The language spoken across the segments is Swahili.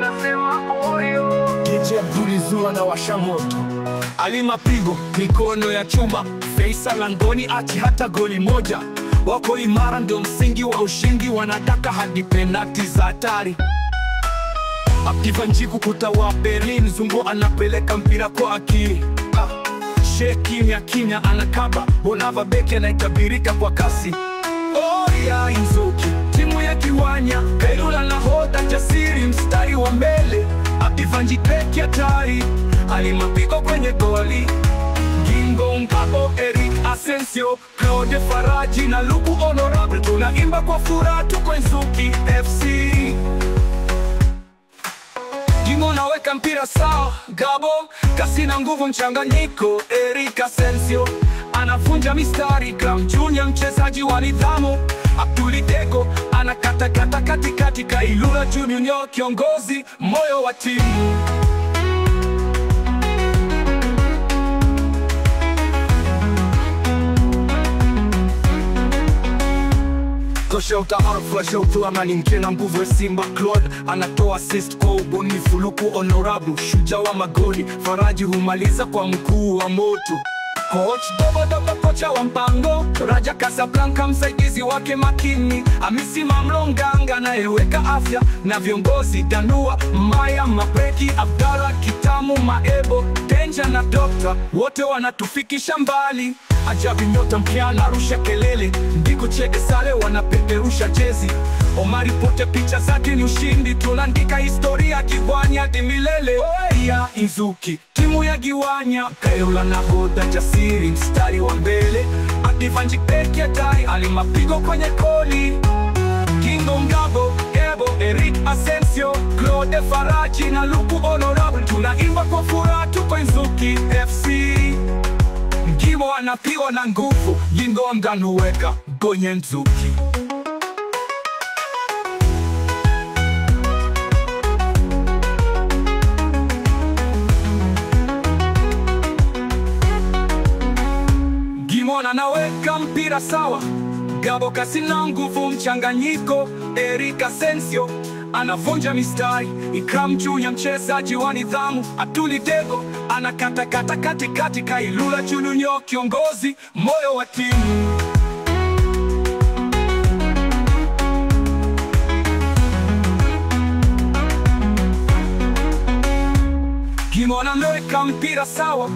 wanasema oyo. DJ Abdulizua na washa moto, Ali mapigo, mikono ya chuma, Faisal langoni achi hata goli moja. Wako imara ndio msingi wa ushindi, wanataka hadi penalti za hatari. Akivanjiku kuta wa Berlin, Zungo anapeleka mpira kwa akili. Kimya kimya anakaba, Bonava beki anaitabirika kwa kasi. Oya Inzuki, timu ya kiwanya, Kailula nahodha jasiri mstari wa mbele. Akivanji beki hatari, Ali mapigo kwenye goli. Gingo Ngabo, Eric Asensio, Claude Faraji na Luku Honorable, tunaimba kwa furaha tuko Inzuki FC. Gingo naweka mpira sawa, Gabo kasi na nguvu mchanganyiko. Eric Asensio anafunja mistari, Gram Junior mchezaji wa nidhamu. Abdulidego anakata katikati, Kailula Junior kiongozi, moyo wa timu. Tosha utahara flasha utuama ni mkena nguvu ya Simba. Claude anatoa assist kwa ubunifu. Luku Honorable shujaa wa magoli, Faraji humaliza kwa mkuu wa moto. Coach Dobo kocha wa mpango, Raja Casablanca msaidizi wake makini. Hamisi Mamlonganga anayeweka afya, na viongozi Danua, Maya Mapeki, Abdalla Kitamu, Maebo, Denja na Doctor, wote wanatufikisha mbali. Ajabu nyota mpya anarusha kelele, Ndiko Cheke Sale wanapeperusha jezi. Omari Pote picha zake ni ushindi, tunaandika historia Giwanya hadi milele. Oya Inzuki, timu ya Giwanya, Kailula nahodha jasiri mstari wa mbele. Akivanji beki hatari, Ali mapigo kwenye goli. Gingo Ngabo, Ebo, Eric Asensio, Claude Faraji na Luku Honorable, tunaimba kwa furaha tuko Inzuki FC. Mkimo anapigwa na nguvu, Gingo nganuweka kwenye Inzuki. Gimona naweka mpira sawa, Gabo kasi na nguvu mchanganyiko. Eric Asensio anavunja mistari, Ikram Junior mchezaji wa nidhamu. Abdulidego anakata katikati, Kailula Junior kiongozi, moyo wa timu. Gimona naweka mpira sawa,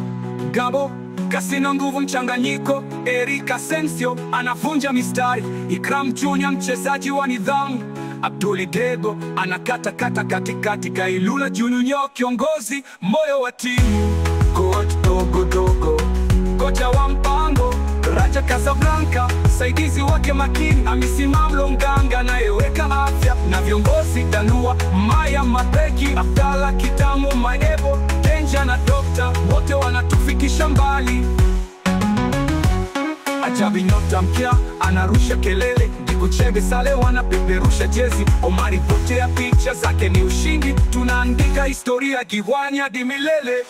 Gabo kasi na nguvu mchanganyiko. Eric Asensio anavunja mistari, Ikram Junior mchezaji wa nidhamu. Abdulidego anakata katikati, Kailula Junior kiongozi, moyo wa timu. Coach Dogo kocha wa mpango, Raja Casablanca saidizi wake makini. Hamisi Mamlonganga anayeweka afya, na viongozi Danua, Maya Mapeki, Abdalla Kitamu, Maebo, Denja na Doctor, wote wanatufikisha mbali. Ajabu nyota mpya anarusha kelele, Ndiko Cheke Sale wanapeperusha jezi. Omari Pote picha zake ni ushindi, tunaandika historia Giwanya hadi milele.